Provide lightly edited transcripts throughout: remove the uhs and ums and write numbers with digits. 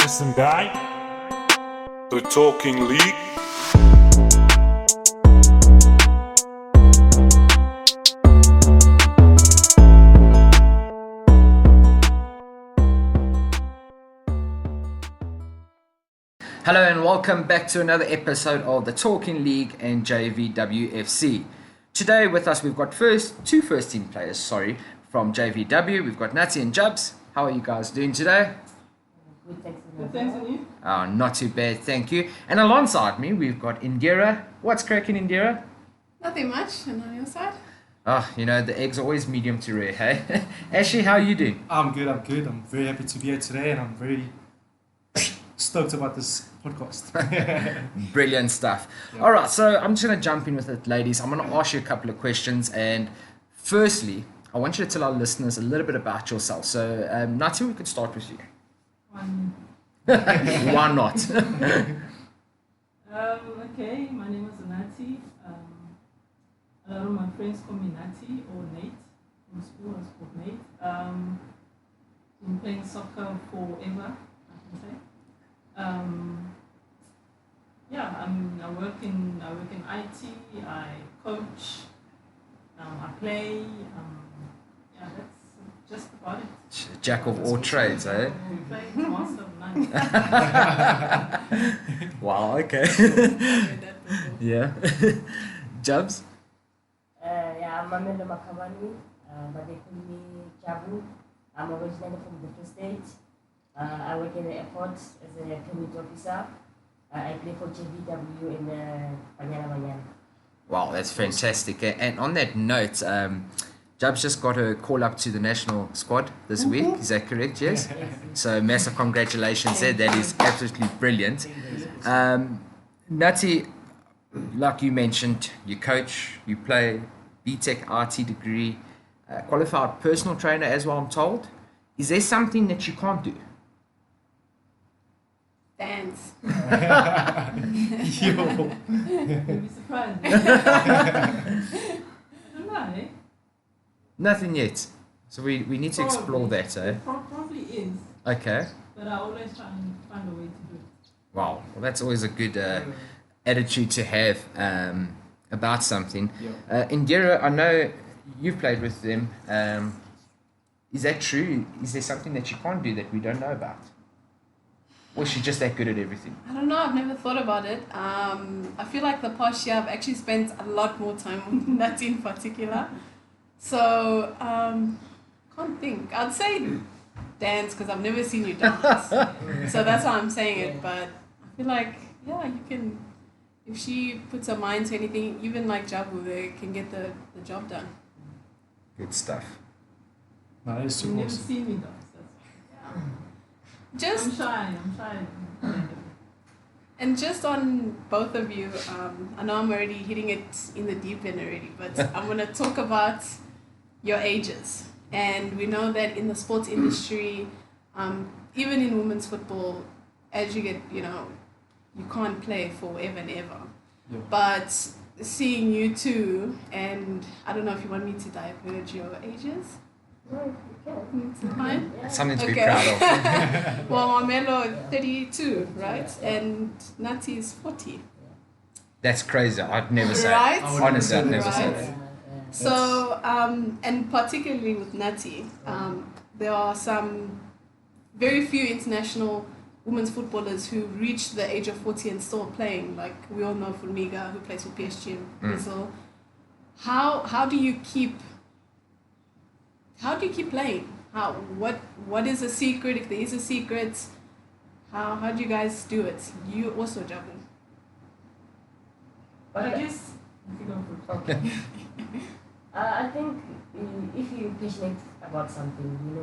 Listen, guy, the Talking League. Hello and welcome back to another episode of the Talking League and JVW FC. Today with us we've got two first team players, from JVW. We've got Nutty and Jabs. How are you guys doing today? Good, thanks. Good, thanks, and you? Not too bad, thank you. And alongside me we've got Indira. What's cracking, Indira? Nothing much, and on your side? The eggs are always medium to rare, hey? Ashley, how are you doing? I'm good. I'm very happy to be here today, and I'm very stoked about this podcast. Brilliant stuff. Yeah. All right, so I'm just going to jump in with it, ladies. I'm going to ask you a couple of questions. And firstly, I want you to tell our listeners a little bit about yourself. So, Nati, we could start with you. Why not? Okay, my name is Nati. A lot of my friends call me Nati or Nate. In school, I was called Nate. Been playing soccer forever, I can say. I work in IT. I coach. I play. That's just about it. Jack of all trades, eh? We play master of none. Wow, okay. Yeah. Jabs? I'm Mamelo Makavani, but they call me Jabu. I'm originally from the Free State. I work in the airport as a permit officer. I play for JVW in Banyana. Wow, that's fantastic. And on that note, Jabs just got a call up to the national squad this week. Is that correct? Yes. So massive congratulations there. That is absolutely brilliant. Nati, like you mentioned, you coach, you play, BTEC RT degree, qualified personal trainer as well, I'm told. Is there something that you can't do? Dance. Yo. You'll be surprised. I don't know, eh? Nothing yet. So we need to explore that, eh? Probably is, Okay. but I always try and find a way to do it. Wow. Well, that's always a good attitude to have about something. Yeah. Indira, I know you've played with them. Is that true? Is there something that you can't do that we don't know about? Or is she just that good at everything? I don't know, I've never thought about it. I feel like the past year I've actually spent a lot more time on that in particular. So, can't think. I'd say dance because I've never seen you dance. So that's why I'm saying it. But I feel like, you can, if she puts her mind to anything, even like Jabu, they can get the job done. Good stuff. No, that is You've too never awesome. seen me dance. Just I'm shy. And just on both of you, I know I'm already hitting it in the deep end already, but I'm going to talk about your ages. And we know that in the sports industry, even in women's football, as you get, you can't play forever and ever. Yeah. But seeing you two, and I don't know if you want me to diverge your ages. No, you can. It's fine. Yeah. Something to be Okay. proud of. Well, Mamelo 32, right? And Nati is 40. That's crazy. I'd never say Right? it. Honestly, I'd never say Right. that. So, and particularly with Nati, there are some very few international women's footballers who reach the age of 40 and still playing. Like we all know Formiga, who plays for PSG in Brazil. How do you keep playing? What is a secret? If there is a secret, how do you guys do it? You also Jabu. But I guess if you go for Okay. I think if you're passionate about something, you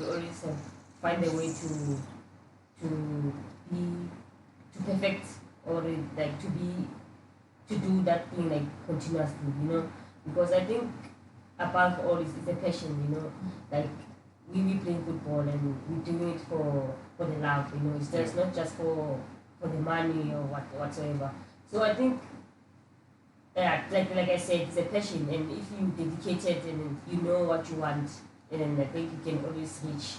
always find a way to perfect or like to do that thing like continuously, because I think above all is a passion, like we playing football and we're doing it for the love, it's just not just for the money or whatsoever. So I think like I said, it's a passion, and if you dedicated and you know what you want, and then I think you can always reach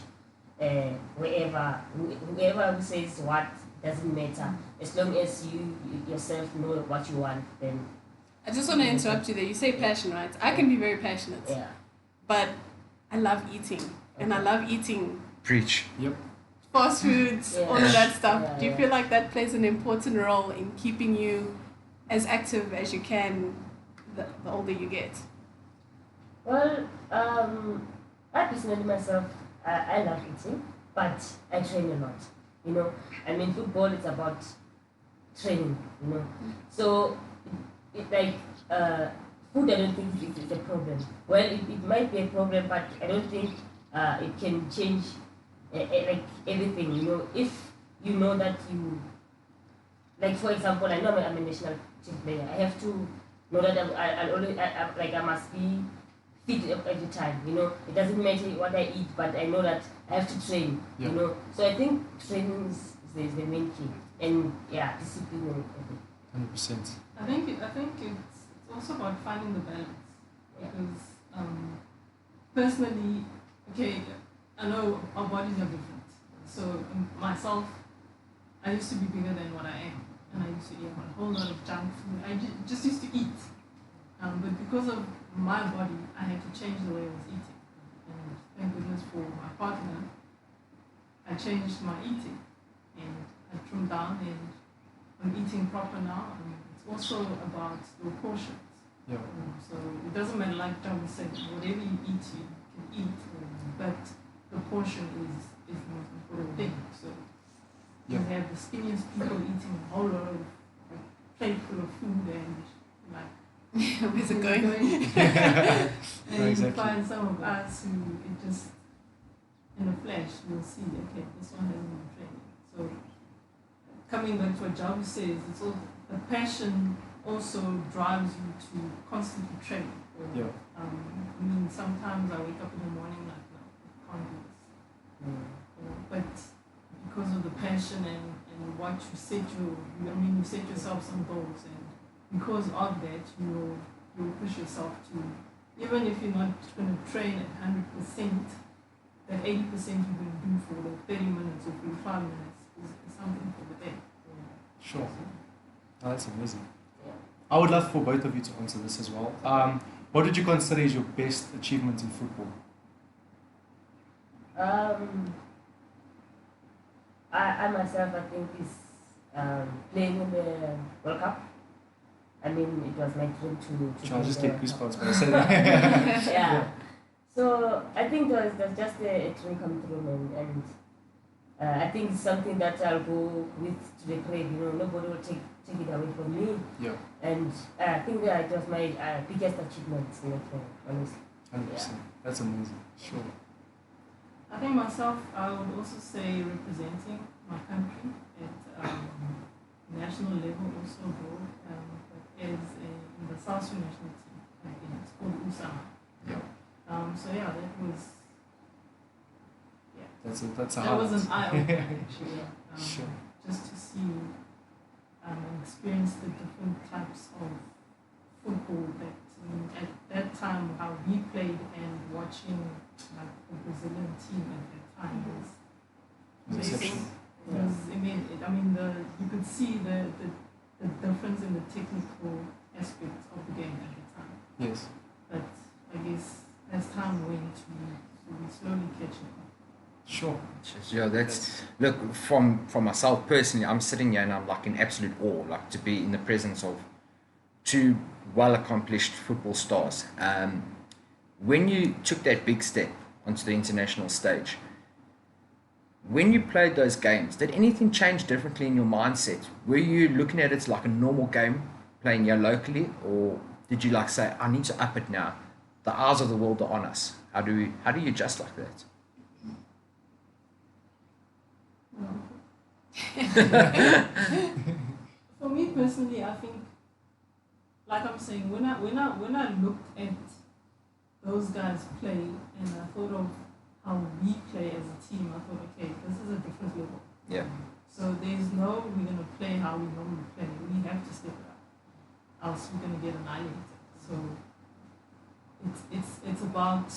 whoever who says what doesn't matter. As long as you yourself know what you want, then I just want to interrupt you there. You say passion, right? I can be very passionate, yeah. but I love eating, and I love eating Preach. Yep. fast foods, Yeah. all of that stuff. Yeah, Do you yeah. feel like that plays an important role in keeping you as active as you can the older you get? Well, I personally myself, I love eating, but I train a lot. You know, I mean, football is about training. You know, so it like food. I don't think is a problem. Well, it might be a problem, but I don't think it can change like everything. You know, if you know that you like, for example, I know I'm a national team player. I have to know that I always I must be fit every time. You know, it doesn't matter what I eat, but I know that I have to train. Yeah. You know, so I think training is the main key, and yeah, discipline and everything. 100%. I think it's also about finding the balance. Yeah. Because personally, okay, I know our bodies are different. So myself, I used to be bigger than what I am, and I used to eat a whole lot of junk food. I just used to eat, but because of my body, I had to change the way I was eating. And thank goodness for my partner, I changed my eating, and I trimmed down, and I'm eating proper now. It's also about your portions. Yeah. So it doesn't matter, like John said, whatever you eat, you can eat, but the portion is the most important thing. So Yeah. you have the skinniest people eating a whole lot of plate full of food, and like, Where's it going? and you Exactly. find some of us who it just in the flesh you'll see, okay, this one hasn't been training. So coming back to what Jabs says, it's all the passion also drives you to constantly train. Yeah. I mean, sometimes I wake up in the morning like, no, I can't do this. You know, but because of the passion and what you set you set yourself some goals, and because of that, you'll push yourself to, even if you're not going to train at 100%, that 80% you're going to do for the 30 minutes or 45 minutes is something for the day. Sure. Oh, that's amazing. Yeah. I would love for both of you to answer this as well. What would you consider is your best achievement in football? I myself, I think, is playing in the World Cup. I mean, it was my dream to Sure, I play just the get World Cup. goosebumps when I say that. Yeah. So I think there's just a dream come true, and I think it's something that I'll go with to the grave. You know, nobody will take it away from me. Yeah, And I think that it was my biggest achievement in the game, honestly. 100%. That's amazing. Sure. I think myself, I would also say representing my country at national level also abroad, but as in the South Sudan national team. It's called Usama. Yeah. So yeah, that was That's a that was an eye opener highlight. actually. Sure. Just to see and experience the different types of football that at that time how we played, and watching like the Brazilian team at that time was Exceptional. you could see the difference in the technical aspects of the game at the time. Yes. But I guess as time went, we slowly catching up. Sure. Yeah, that's look from myself personally. I'm sitting here and I'm like in absolute awe, like to be in the presence of two well-accomplished football stars. When you took that big step onto the international stage, when you played those games, did anything change differently in your mindset? Were you looking at it like a normal game playing here locally, or did you like say, I need to up it now? The eyes of the world are on us. How do you adjust like that? For me personally, I think, like I'm saying, when I looked at those guys play and I thought of how we play as a team, I thought, okay, this is a different level. Yeah. So there's no we're gonna play how we normally play. We have to step it up, else we're gonna get annihilated. So it's about,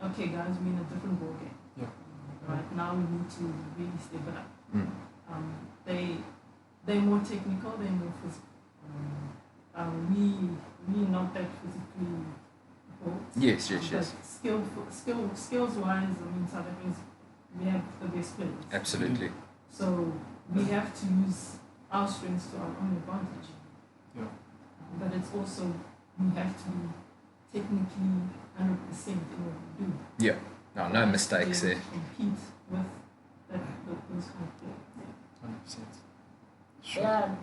okay guys, we're in a different ball game. Yeah. now we need to really step it up. Mm. They're more technical, they're more physical. We not that physically built. Yes. But skills wise, I mean, South Africans, we have the best players. Absolutely. So we have to use our strengths to our own advantage. Yeah. But it's also, we have to be technically 100% in what we do. Yeah. No mistakes to there. compete with those kind of players. 100%. Yeah,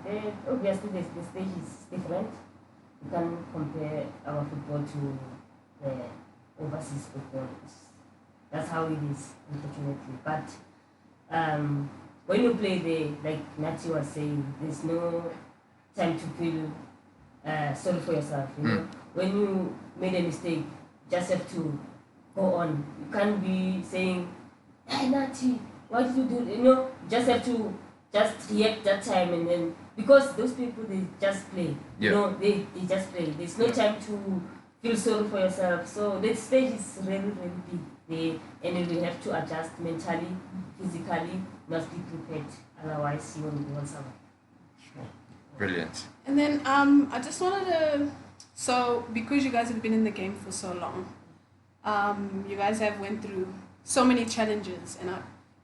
obviously the stage is different. You can compare our football to the overseas football. That's how it is, unfortunately. But when you play there, like Nati was saying, there's no time to feel sorry for yourself. You know, when you made a mistake, just have to go on. You can't be saying, "Hey Nati, why did you do?" You know, just have to just react that time, and then because those people they just play. Yeah. You know, they just play. There's no time to feel sorry for yourself. So the stage is really big there, and you have to adjust mentally, physically, must be prepared. Otherwise, you won't survive. Brilliant. And then I just wanted to, so because you guys have been in the game for so long, you guys have went through so many challenges, and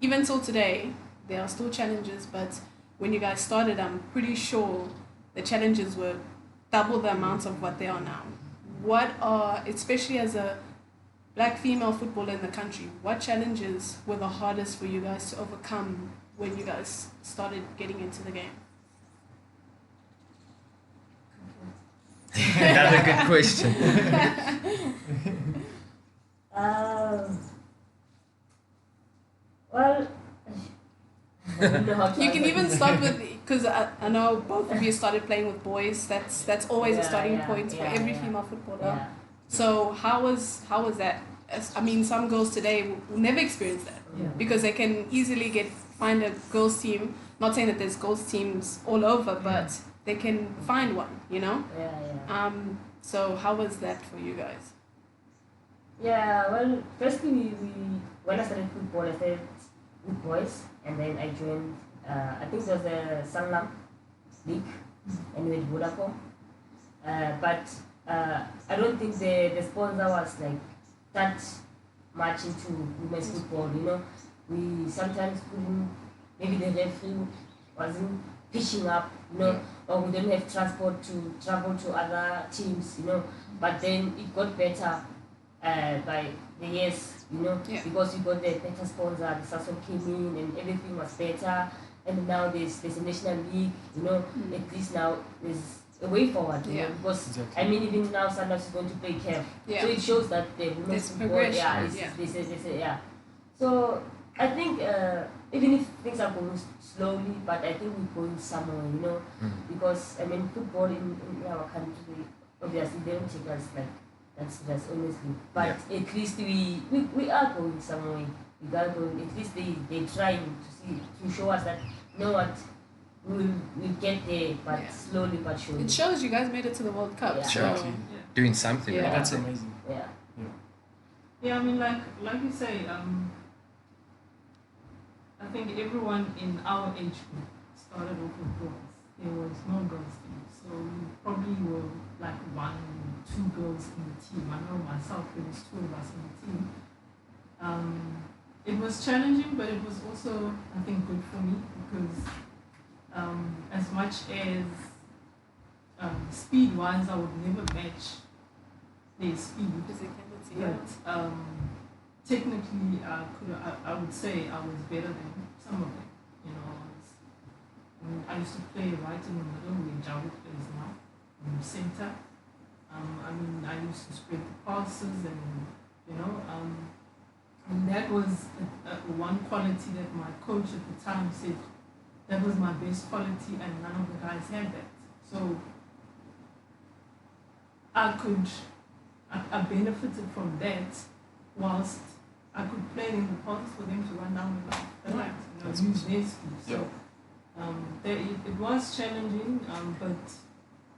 even till today there are still challenges, but when you guys started, I'm pretty sure the challenges were double the amount of what they are now. What are, especially as a black female footballer in the country, what challenges were the hardest for you guys to overcome when you guys started getting into the game? Another good question. Well, I don't know how to You can answer even this. start with, because I know both of you started playing with boys. That's always a starting point for every female footballer. Yeah. So how was that? I mean, some girls today will never experience that Yeah. because they can easily find a girls team. Not saying that there's girls teams all over, but they can find one. You know. Yeah. So how was that for you guys? Yeah, well, firstly, when I started football, I started with boys, and then I joined, I think it was the Sanlam League, and with Vodacom. But I don't think the sponsor was like that much into women's football, you know. We sometimes couldn't, maybe the referee wasn't pitching up, you know, or we don't have transport to travel to other teams, you know. But then it got better by the years, you know, because we got the better sponsor, the Sasol came in and everything was better. And now there's a national league, you know, at least now there's a way forward, you know, because Exactly. I mean, even now Sanders is going to play CAF. Yeah. So it shows that the women's There's football, progression, yeah. So I think even if things are going slowly, but I think we're going somewhere, you know, because I mean, football in our country, obviously they don't take us like that's honestly, but at least we are going somewhere. We are going. At least they trying to show us that, you know what, we'll get there, but slowly but surely. It shows you guys made it to the World Cup. Yeah. So, Exactly. Doing something. Yeah. about That's it. amazing. Yeah. Yeah, I mean, like you say, I think everyone in our age group started off with boys. There was no girls team, so we probably were like 1, 2 girls in the team. I know myself, there was 2 of us in the team. It was challenging, but it was also, I think, good for me because as much as speed-wise, I would never match their speed. physicality. But technically, I would say I was better than some of them. You know, I used to play right in the middle where Jabu plays now, in the center. I mean, I used to spread the passes, and you know, and that was one quality that my coach at the time said that was my best quality, and none of the guys had that. So I benefited from that, whilst I could play in the pass for them to run down the line, you know, use their speed. So it was challenging, but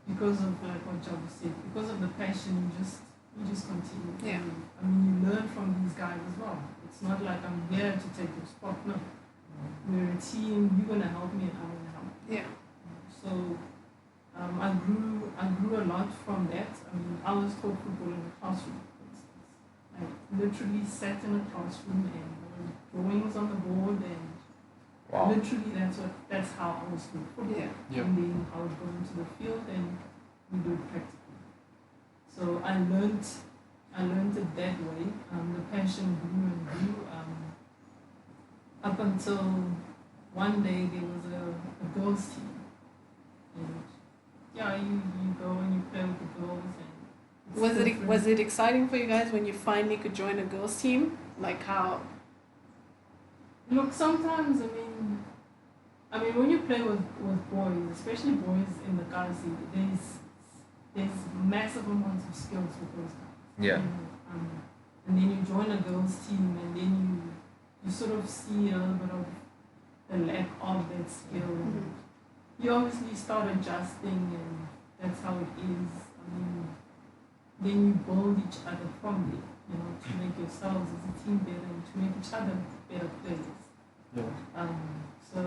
because of like what Jabu said, because of the passion, you just continue. Yeah. I mean, you learn from these guys as well. it's not like I'm here to take your spot. No, we're a team. You're gonna help me, and I'm gonna help. Yeah. So I grew a lot from that. I mean, I was taught football in the classroom, for instance. I literally sat in a classroom and there were drawings on the board, and literally that's how I was taught football. Yeah. Yeah. And then I would go into the field and we do it practically. So I learned it that way. The passion grew and grew. Up until one day there was a girls' team. And yeah, you go and you play with the girls, and Was it exciting for you guys when you finally could join a girls' team? Like how? Look, sometimes I mean when you play with boys, especially boys in the Galaxy, there's massive amounts of skills with those guys. Yeah. And then you join a girls' team, and then you sort of see a little bit of the lack of that skill. Mhm. You obviously start adjusting, and that's how it is. I mean, then you build each other from there, to make yourselves as a team better and to make each other better players. Yeah. So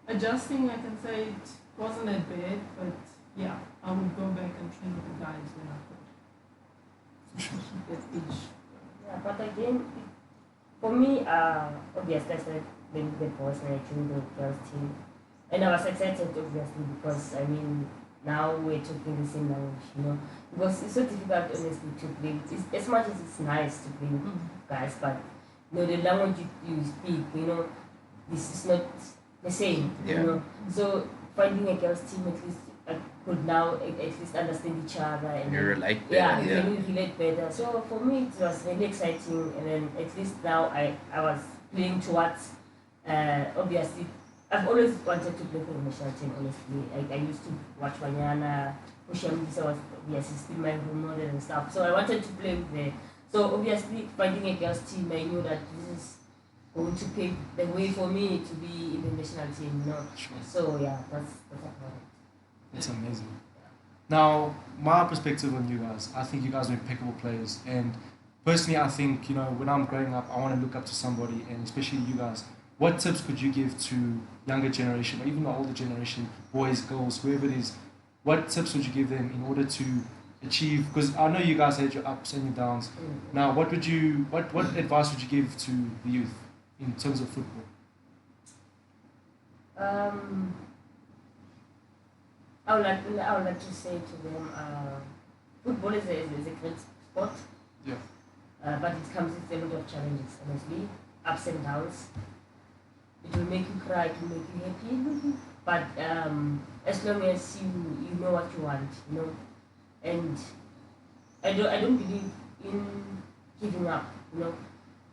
adjusting, I can say it wasn't that bad, but yeah, I would go back and train with the guys when I could. At age. Yeah, but again, for me, obviously, I started playing with the boys when I joined the girls team. And I was excited, obviously, because, I mean, now we're talking the same language, Because it's so difficult, honestly, to play. As much as it's nice to play with guys, but, the language you speak, this is not the same, So finding a girls team, at least, I could now at least understand each other. And You relate yeah, better. Yeah. can you relate better? So for me, it was really exciting, and then at least now I was playing towards. Obviously, I've always wanted to play for the national team. Honestly, I used to watch Wanyana, Ushamisa was obviously still my role model and stuff. So I wanted to play with them. So obviously, finding a girls team, I knew that this is going to pave the way for me to be in the national team. Sure. So yeah, that's about it. It's amazing. Now, my perspective on you guys, I think you guys are impeccable players. And personally, I think, when I'm growing up, I want to look up to somebody, and especially you guys. What tips could you give to younger generation, or even the older generation, boys, girls, whoever it is? What tips would you give them in order to achieve? Because I know you guys had your ups and your downs. Now, what advice would you give to the youth in terms of football? I would like to say to them, football is a great sport. Yeah. But it comes with a lot of challenges, honestly, ups and downs. It will make you cry, it will make you happy, but as long as you know what you want, and I don't believe in giving up,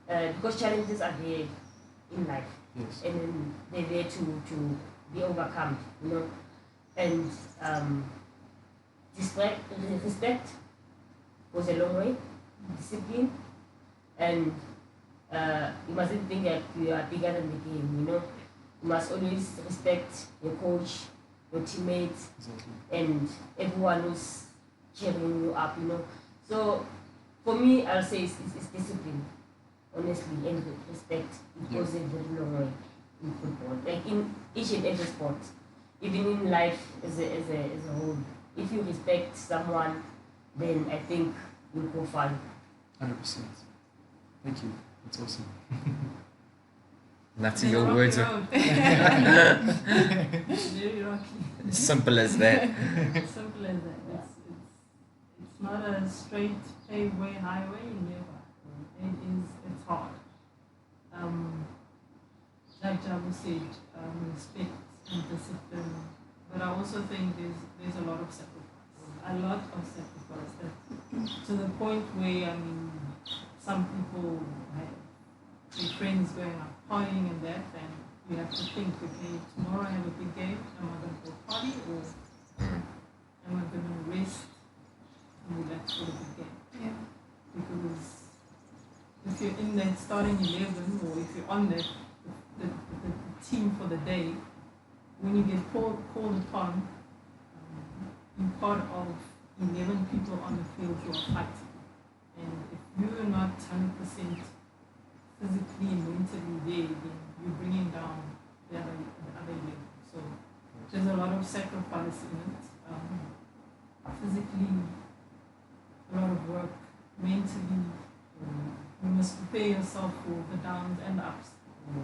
because challenges are there in life, Yes. and then they're there to be overcome, and respect goes a long way, discipline, and you mustn't think that you are bigger than the game, You must always respect your coach, your teammates, Exactly. and everyone who's cheering you up, So for me, I'll say it's discipline, honestly, and respect. It goes a very long way in football, like in each and every sport, even in life as a whole. If you respect someone, then I think you'll go far. 100%. Thank you. That's awesome. That's your words. Very rocky. Simple as that. Simple as that. It's not a straight paveway highway, never. It's hard. Like Jabu said, respect and discipline. But I also think there's a lot of sacrifice. To the point where, some people have their friends going out partying and that, and you have to think, okay, tomorrow I have a big game, am I going to go party, or am I going to rest and relax for the big game? Yeah. Because if you're in that starting 11, or if you're on the team for the day, when you get called upon, you're part of 11 people on the field who are fighting. And if you're not 100% physically and mentally there, then you're bringing down the other leg. So there's a lot of sacrifice in it. Physically, a lot of work. Mentally, you must prepare yourself for the downs and the ups. You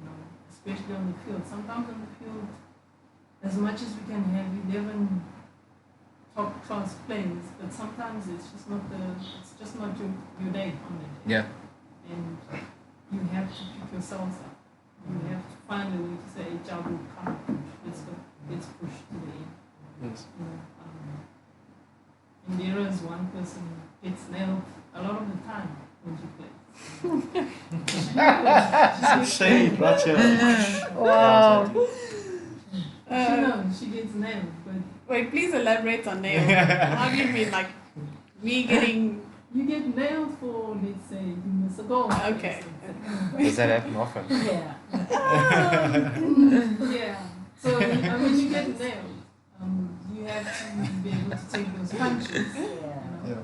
know, especially on the field. Sometimes on the field, as much as we can have 11 top class players, but sometimes it's just not your day on that day. Yeah. And you have to pick yourselves up. You have to find a way to say, Jab will come, let's push to the end. Yes. You know, and there is one person who gets nailed a lot of the time when she plays. Shade, right here. Wow. She gets nailed, but Wait, please elaborate on nail. How do you mean, like me getting? you get nailed for, let's say, you miss a goal. for Okay. instance. Does that happen often? Yeah. Yeah. So when you get nailed, you have to be able to take those punches. Yeah. You know? Yeah.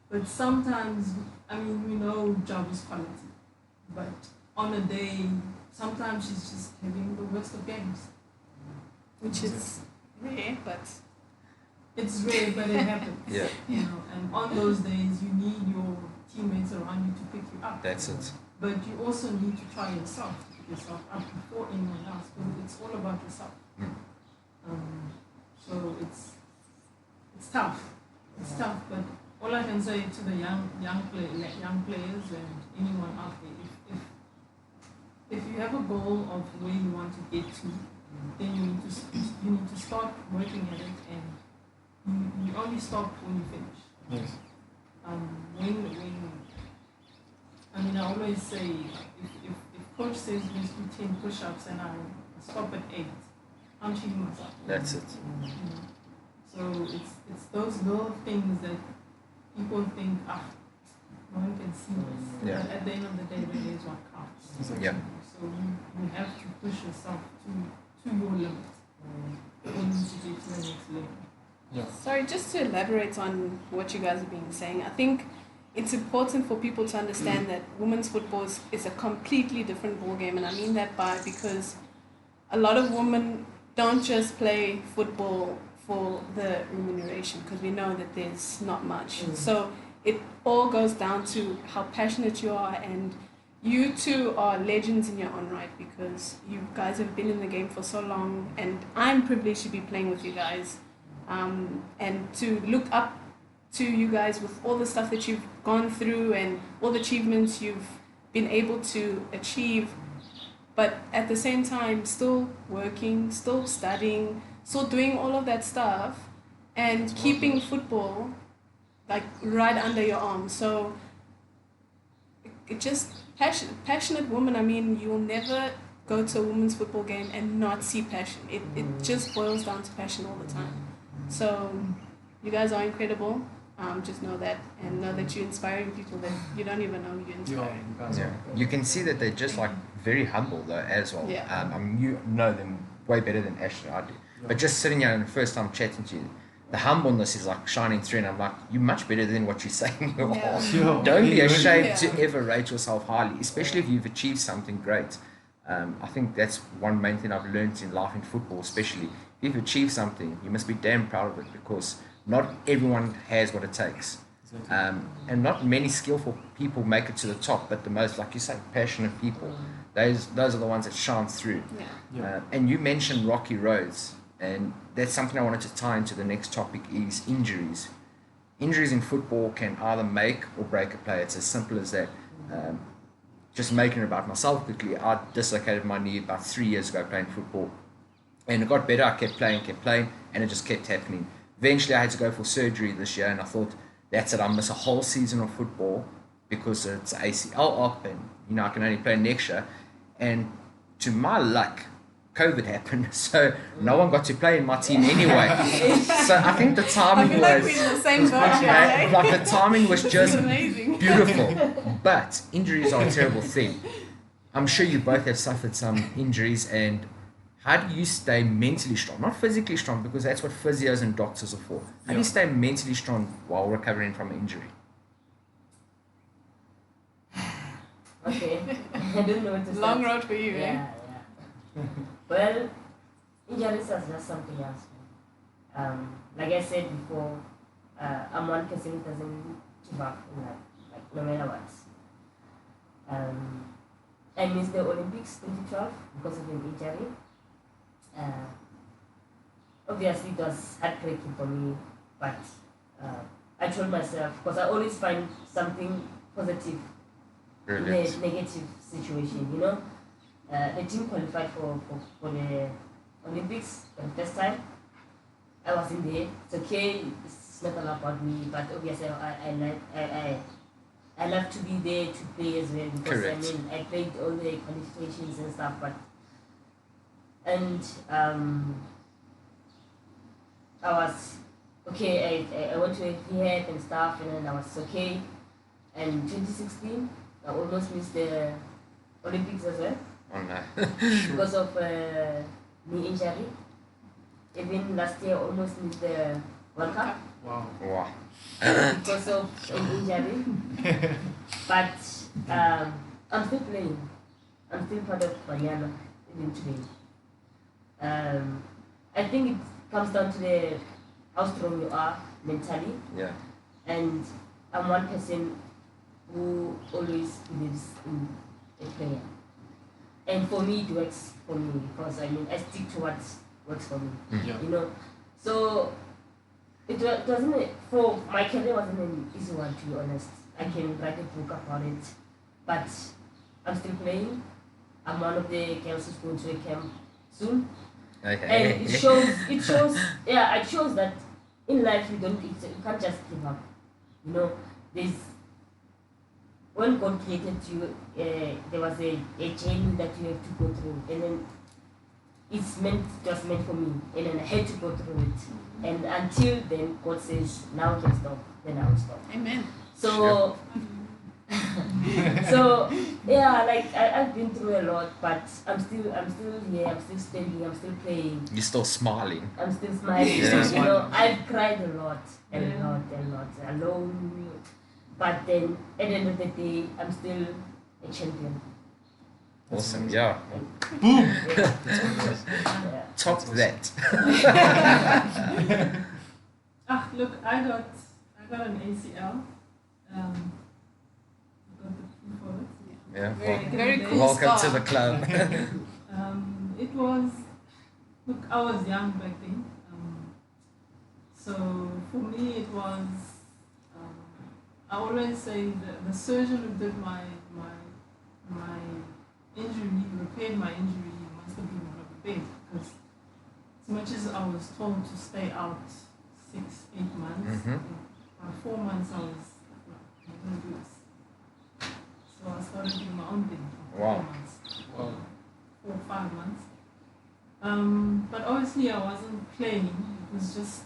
But sometimes, we know job is quality, but on a day, sometimes she's just having the worst of games. Which is rare, but It's rare, but it happens. Yeah. You know, and on those days, you need your teammates around you to pick you up. That's it. But you also need to try yourself to pick yourself up before anyone else, because it's all about yourself. So it's tough. It's tough, but all I can say to the young players and anyone out there, if you have a goal of where you want to get to, then you need to start working at it, and you only stop when you finish. Yes. I always say, if coach says let's do 10 push-ups and I stop at 8, I'm cheating myself. That's it. You know? So it's those little things that people think, no one can see this. Yeah. But at the end of the day, that is what counts. Yeah. So you have to push yourself to your limit for you to get to the next level. Yeah. sorry, just to elaborate on what you guys have been saying, I think it's important for people to understand that women's football is a completely different ballgame, and I mean that because a lot of women don't just play football for the remuneration, because we know that there's not much. So it all goes down to how passionate you are, and you two are legends in your own right, because you guys have been in the game for so long, and I'm privileged to be playing with you guys, and to look up to you guys with all the stuff that you've gone through and all the achievements you've been able to achieve, but at the same time still working, still studying, still doing all of that stuff, and keeping football like right under your arm. So it just passionate woman. I mean, you'll never go to a women's football game and not see passion. It just boils down to passion all the time. So you guys are incredible. Just know that, and know that you're inspiring people that you don't even know you're inspiring. You guys Yeah. You can see that they're just like very humble though as well. Yeah. You know them way better than Ashley and I do. But just sitting here and the first time chatting to you, the humbleness is like shining through, and I'm like, you're much better than what you're saying you are. Yeah. Sure. Don't be ashamed Yeah. to ever rate yourself highly, especially if you've achieved something great. I think that's one main thing I've learned in life in football, especially. If you've achieved something, you must be damn proud of it, because not everyone has what it takes. Exactly. And not many skillful people make it to the top, but the most, like you say, passionate people, those are the ones that shine through. Yeah. Yeah. And you mentioned rocky roads, and that's something I wanted to tie into the next topic, is injuries. Injuries in football can either make or break a player. It's as simple as that. Just making it about myself quickly, I dislocated my knee about 3 years ago playing football, and it got better. I kept playing, and it just kept happening. Eventually I had to go for surgery this year, and I thought, that's it, I miss a whole season of football because it's ACL up, and I can only play next year. And to my luck, COVID happened, so no one got to play in my team anyway. So I think the I timing feel like we're was in the same boat here, eh? like the timing was This just is amazing. beautiful. But injuries are a terrible thing. I'm sure you both have suffered some injuries, and how do you stay mentally strong? Not physically strong, because that's what physios and doctors are for. How do you stay mentally strong while recovering from an injury? Okay. I don't know what to Long start. road for you, eh? Yeah, yeah. Well, injuries are just something else. Like I said before, I'm one person who doesn't give up in life, like no matter what. I missed the Olympics 2012 because of an injury. Obviously, it was heartbreaking for me, but I told myself, because I always find something positive in a Brilliant. negative situation, The team qualified for the Olympics for the first time. I wasn't there. It's okay. It's not all about me, but obviously I love to be there to play as well because Correct. I played all the qualifications and stuff, I was okay. I went to a rehab and stuff, and then I was okay. And 2016, I almost missed the Olympics as well Oh no. because of knee injury. Even last year, I almost missed the World Cup Wow. Wow. because of an injury. But I'm still playing. I'm still part of Banyana even today. I think it comes down to how strong you are mentally, Yeah. and I'm one person who always believes in a prayer. And for me, it works for me because I stick to what works for me. Yeah. So it wasn't for my career wasn't an easy one, to be honest. I can write a book about it, but I'm still playing. I'm one of the girls who's going to a camp soon, Okay. and it shows that in life you can't just give up. There's when God created you, there was a journey that you have to go through, and then just meant for me, and then I had to go through it. And until then, God says, now I can stop, then I will stop. Amen. So, so yeah, like I've been through a lot, but I'm still here, I'm still standing, I'm still playing, You're still smiling. I'm still smiling. Yeah. I've cried a lot, alone. But then at the end of the day, I'm still a champion. Awesome. Yeah. Boom. Yeah. Top that. Look, I got an ACL. I got the proof of it. Yeah. Very cool Welcome start. to the club. It was, look, I was young back then. So for me, it was, I always say the surgeon who did my injury, repaired my injury, must have been one of the best, because as much as I was told to stay out 6-8 months, about 4 months I was like, I'm going to do this. So I started doing my own thing for Wow. 4 months. Wow. 4 or 5 months. But obviously I wasn't playing. It was just,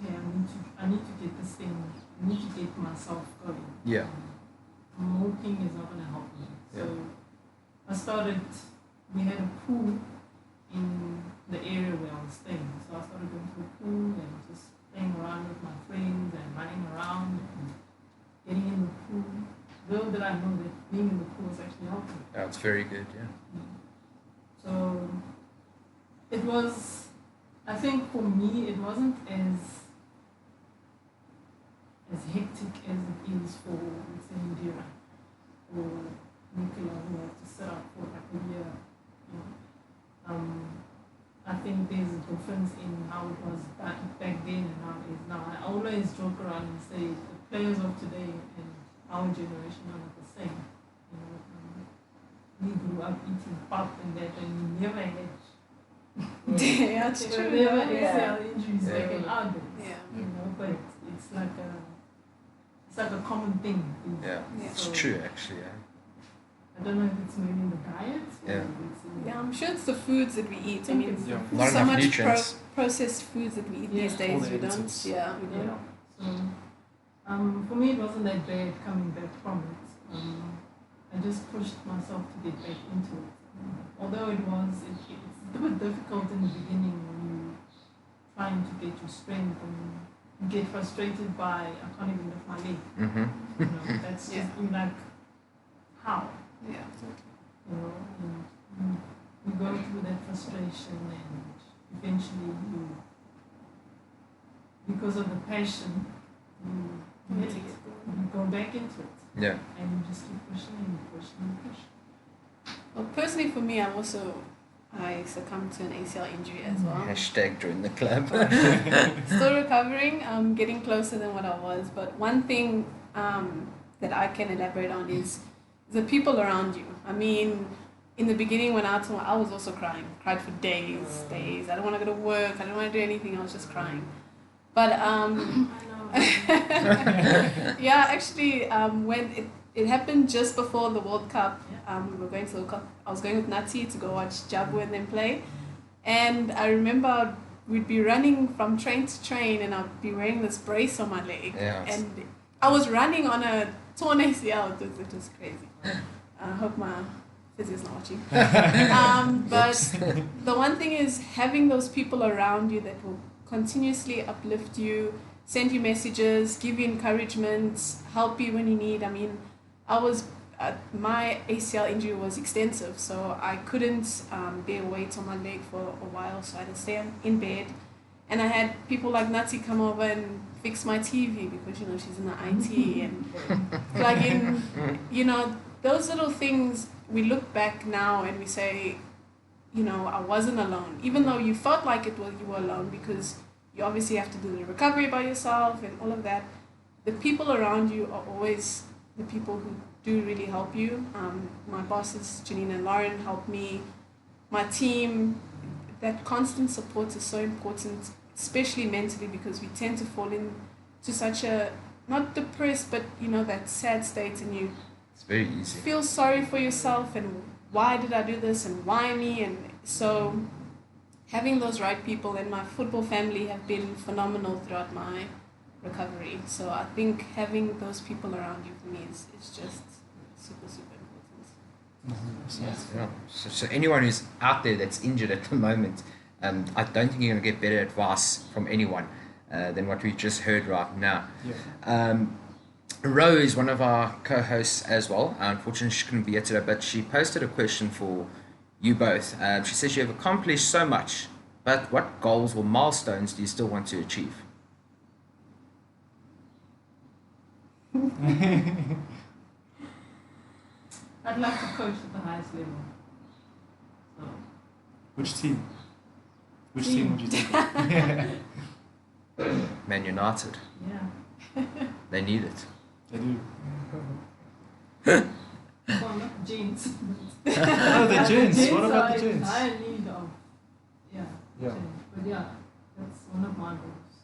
okay, I need to get this thing, I need to get myself going. Yeah. Moping is not going to help me. So Yeah. I started, we had a pool in the area where I was staying. So I started going to the pool and just playing around with my friends and running around and getting in the pool. Little did I know that being in the pool was actually helping. Yeah, it's very good. Yeah. So it was, I think for me, it wasn't as hectic as it is for, let's say, Indira or Nicola, who have to set up for like a year. I think there's a difference in how it was back then and how it is now. I always joke around and say the players of today and our generation are not the same. We grew up eating pop and that, and we never had Yeah, it's there true. were never Yeah. ACL injuries Yeah. back in our days. Yeah. But it's like a common thing. Yeah. Yeah. It's So, true, actually. Yeah. I don't know if it's maybe in the diet. Or Yeah. if it's in Yeah, I'm sure it's the foods that we eat. I mean, Yeah. Not so enough much nutrients. processed foods that we eat Yeah. these All days. the We don't. additives. Yeah, we Yeah. don't. So, for me, it wasn't that bad coming back from it. I just pushed myself to get back into it. Although it's a bit difficult in the beginning when you're trying to get your strength and you get frustrated by, I can't even lift my leg. Mm-hmm. That's just, Yeah. you're like, how? Yeah. you know, and you go through that frustration, and eventually you, because of the passion, you go back into it, Yeah. and you just keep pushing and pushing and pushing. Well, personally for me, I succumbed to an ACL injury as well. Hashtag join the club. Still recovering, getting closer than what I was. But one thing that I can elaborate on is the people around you. I mean, in the beginning when I was also crying. Cried for days. I don't want to go to work. I don't want to do anything. I was just crying. But yeah, actually, when it happened just before the World Cup, we were going to the Cup. I was going with Nutty to go watch Jabu and them play, and I remember we'd be running from train to train, and I'd be wearing this brace on my leg, and I was running on a torn ACL. It was crazy. I hope my physio's not watching. But the one thing is having those people around you that will continuously uplift you, send you messages, give you encouragement, help you when you need. I mean, my ACL injury was extensive, so I couldn't bear weight on my leg for a while, so I had to stay in bed. And I had people like Nutty come over and fix my TV because, you know, she's in the IT and plug in, you know, those little things. We look back now and we say, you know, I wasn't alone, even though you felt like you were alone, because you obviously have to do the recovery by yourself and all of that. The people around you are always the people who do really help you. My bosses, Janine and Lauren, help me. My team, that constant support is so important, especially mentally, because we tend to fall into such a, not depressed, but, you know, that sad state, and you It's very easy. feel sorry for yourself and why did I do this and why me. And so having those right people, and my football family have been phenomenal throughout my recovery. So I think having those people around you for me is just super, super important. Yeah. So anyone who's out there that's injured at the moment, I don't think you're going to get better advice from anyone than what we just heard right now. Yeah. Ro is one of our co-hosts as well. Unfortunately, she couldn't be here today, but she posted a question for you both. She says you have accomplished so much, but what goals or milestones do you still want to achieve? I'd like to coach at the highest level. So, Which team? Which Team. team would you take? Man United. yeah. They need it. They do. Well, not jeans. Oh, the gents. What about the are in gents? high need of, Yeah. change. But yeah, that's one of my goals.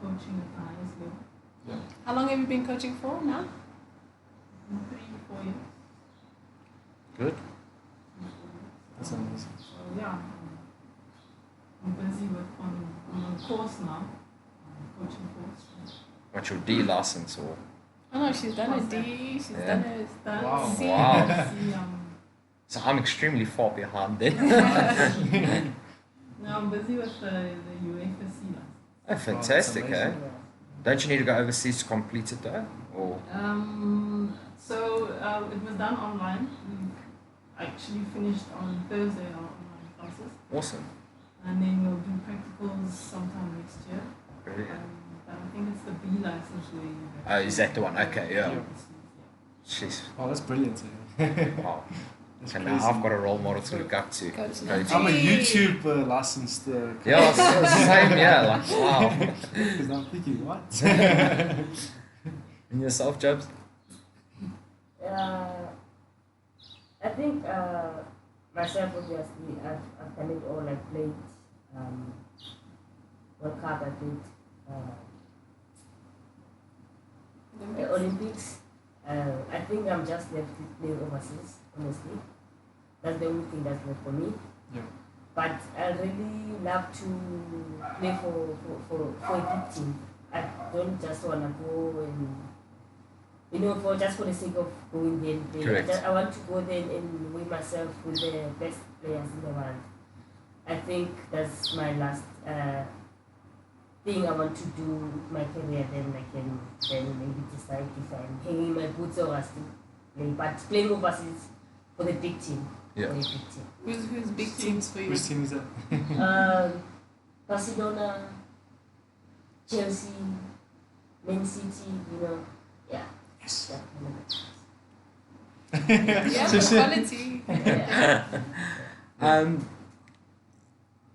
Coaching at the highest level. Yeah. How long have you been coaching for now? 3-4 years. Good. That's amazing. So yeah, I'm busy on a course now, coaching course. What's your D license or? Oh no, she's done a D, she's Yeah. done a That's Wow. C. Wow. See, So I'm extremely far behind then. now I'm busy with the UEFA C license. Oh, fantastic, Oh, that's eh? amazing. Don't you need to go overseas to complete it though? Or So it was done online. We actually finished on Thursday our online classes, awesome. and then we'll do practicals sometime next year. Brilliant. But I think it's the B license where you Oh, is that the one? Okay, yeah. Jeez. Oh, that's brilliant. Eh? Wow. That's So crazy. now I've got a role model to look up to. Go to Go the to- I'm a Gee. YouTube licensed coach. Yeah, same, yeah, like, wow. Because I'm thinking, what? And yourself, Jabs? I think myself, obviously, I've done it all. I played World Cup, I played the Olympics. I think I'm just left with playing overseas, honestly. That's the only thing that's left for me. Yeah. But I really love to play for a big team. I don't just want to go and, you know, for the sake of going there and play. Correct. I want to go there and weigh myself with the best players in the world. I think that's my last thing I want to do with my career. Then I can maybe decide if I'm hanging my boots or I still play. But playing overseas for the big team. Yeah. For the big team. Who's big teams for you? Which team is that? Barcelona, Chelsea, Man City, you know, yeah. Yes. Yeah, So for she- quality.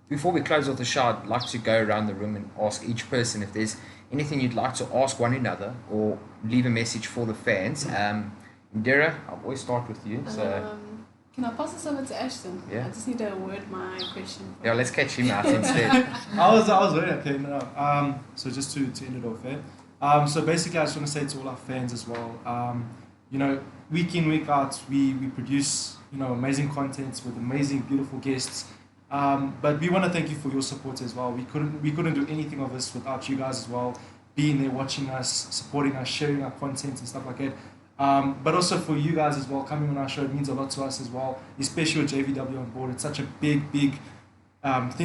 Before we close off the show, I'd like to go around the room and ask each person if there's anything you'd like to ask one another or leave a message for the fans. Indira, I'll always start with you. So Can I pass this over to Ashton? Yeah. I just need to word my question. yeah, let's catch him out instead. I was ready. Okay, no. So just to end it off, so basically, I just want to say to all our fans as well. You know, week in, week out, we produce amazing content with amazing, beautiful guests. But we want to thank you for your support as well. We couldn't do anything of this without you guys as well, being there, watching us, supporting us, sharing our content and stuff like that. But also for you guys as well, coming on our show, it means a lot to us as well, especially with JVW on board. It's such a big thing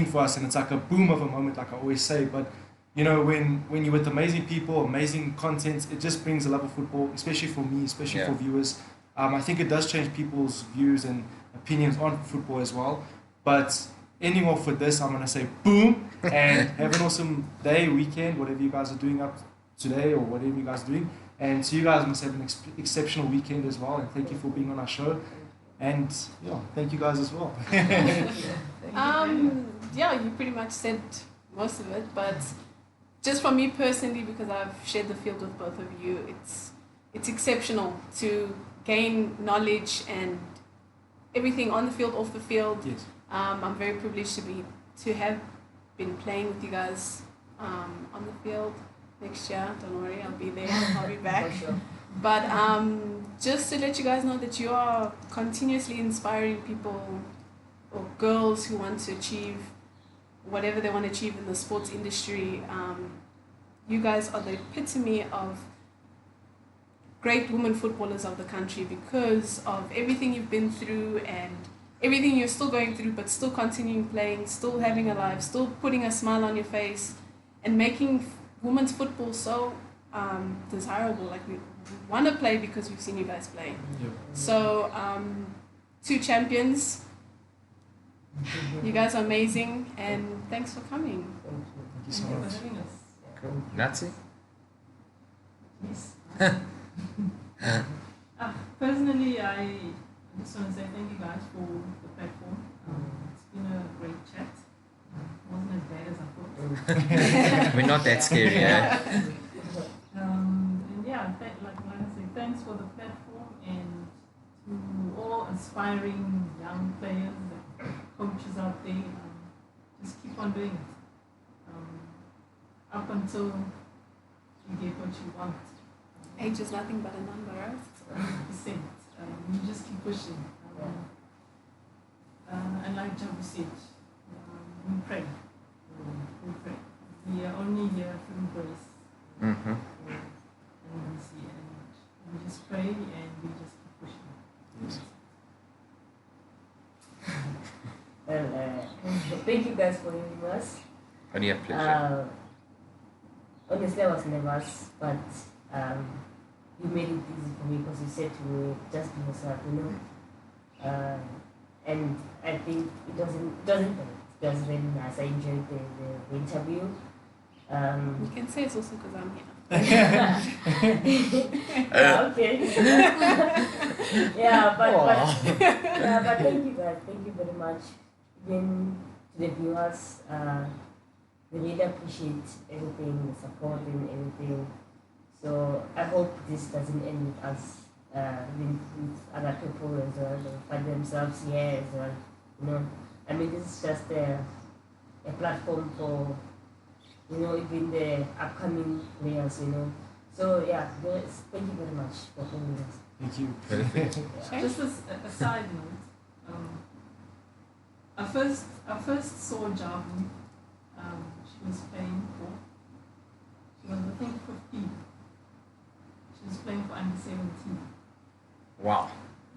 for us, and it's like a boom of a moment, like I always say. But when you're with amazing people, amazing content, it just brings a love of football, especially for me, especially for viewers. I think it does change people's views and opinions on football as well. But ending off with this, I'm going to say boom, and have an awesome day, weekend, whatever you guys are doing up today or whatever you guys are doing. And so you guys must have an exceptional weekend as well, and thank you for being on our show. And yeah, thank you guys as well. Yeah, you pretty much said most of it, but just for me personally, because I've shared the field with both of you, it's exceptional to gain knowledge and everything on the field, off the field. Yes. I'm very privileged to have been playing with you guys on the field. Next year, don't worry, I'll be there, I'll be back. For sure. But just to let you guys know that you are continuously inspiring people or girls who want to achieve whatever they want to achieve in the sports industry. You guys are the epitome of great women footballers of the country because of everything you've been through and everything you're still going through, but still continuing playing, still having a life, still putting a smile on your face, and making women's football so desirable. Like, we want to play because we've seen you guys play. Yep. So, two champions. You guys are amazing, and thanks for coming. Thank you so Thank you much. for having us. Cool. Nazi? Yes. Personally, I just want to say thank you guys for the platform. It's been a great chat. Wasn't as bad as I thought. We're not that scary, eh? And yeah, like I said, thanks for the platform, and to all aspiring young players and coaches out there, just keep on doing it. Up until you get what you want. Age is nothing but a number, right? 100%. You just keep pushing. And like Jabs said, we pray. We pray. We are only here through grace. Mm-hmm. And mercy, and we just pray and we just keep pushing. Yes. Well, thank you guys for having us. Only a pleasure. Honestly, I was nervous, but you made it easy for me because you said to me, just be yourself, and I think it wasn't bad. It was really nice. I enjoyed the interview. You can say it's also because I'm here. Okay. but thank you guys. Thank you very much. Even to the viewers, we really appreciate everything, the support and everything. So I hope this doesn't end with us, with other people as well. They find themselves here as well. I mean, this is just a platform for, even the upcoming players. So yeah, guys, thank you very much for having us. Thank you. Perfect. Just as a side note, I first saw Javu. She was playing for. She was, I think, 15. She was playing for under 17. Wow.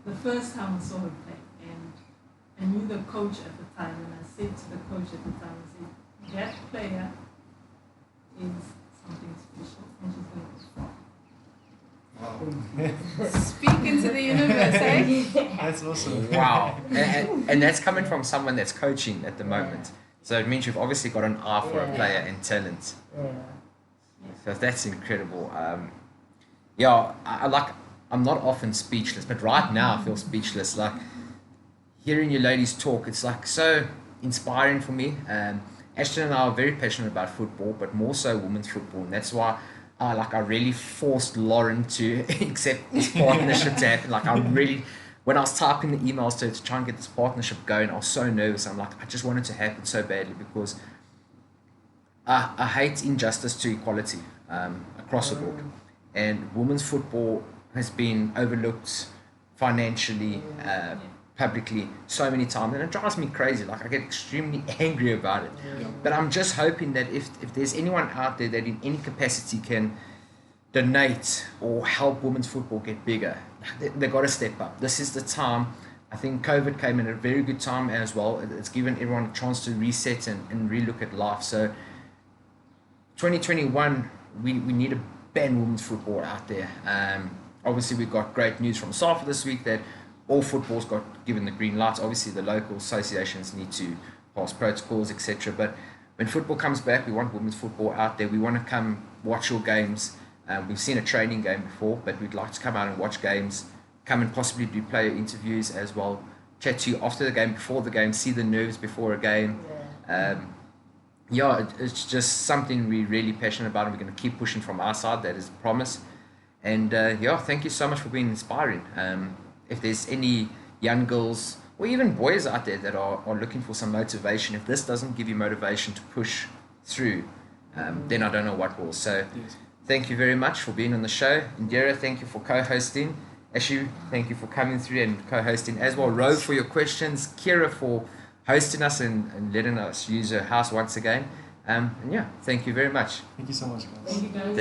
The first time I saw her play, and I knew the coach at the time, and I said to the coach at the time, I said, that player is something special, and she's going to go far. Speak into the universe, eh? That's awesome. Wow. And that's coming from someone that's coaching at the moment. So it means you've obviously got an eye for a Yeah. player and talent. Yeah. So that's incredible. Yeah, I'm not often speechless, but right now I feel speechless. Like hearing you ladies talk, it's like so inspiring for me. Ashton and I are very passionate about football, but more so women's football, and that's why I really forced Lauren to accept this partnership to happen. Like I really, when I was typing the emails to her to try and get this partnership going, I was so nervous. I'm like, I just want it to happen so badly because I hate injustice to equality across the board, and women's football has been overlooked financially, publicly so many times, and it drives me crazy. Like I get extremely angry about it. But I'm just hoping that if there's anyone out there that in any capacity can donate or help women's football get bigger, they've got to step up. This is the time. I think COVID came in at a very good time as well. It's given everyone a chance to reset and relook at life. So 2021, we need to ban women's football out there. Obviously, we got great news from SAFA this week that all football's got given the green light. Obviously, the local associations need to pass protocols, etc. But when football comes back, we want women's football out there. We want to come watch your games. We've seen a training game before, but we'd like to come out and watch games, come and possibly do player interviews as well, chat to you after the game, before the game, see the nerves before a game. It's just something we're really passionate about, and we're going to keep pushing from our side. That is a promise. And thank you so much for being inspiring. If there's any young girls or even boys out there that are looking for some motivation, if this doesn't give you motivation to push through, then I don't know what will. So thank you very much for being on the show. Indira, thank you for co-hosting. Ashu, thank you for coming through and co-hosting as well. Ro, for your questions. Kira, for hosting us and letting us use her house once again. Thank you very much. Thank you so much, guys. Thank you guys.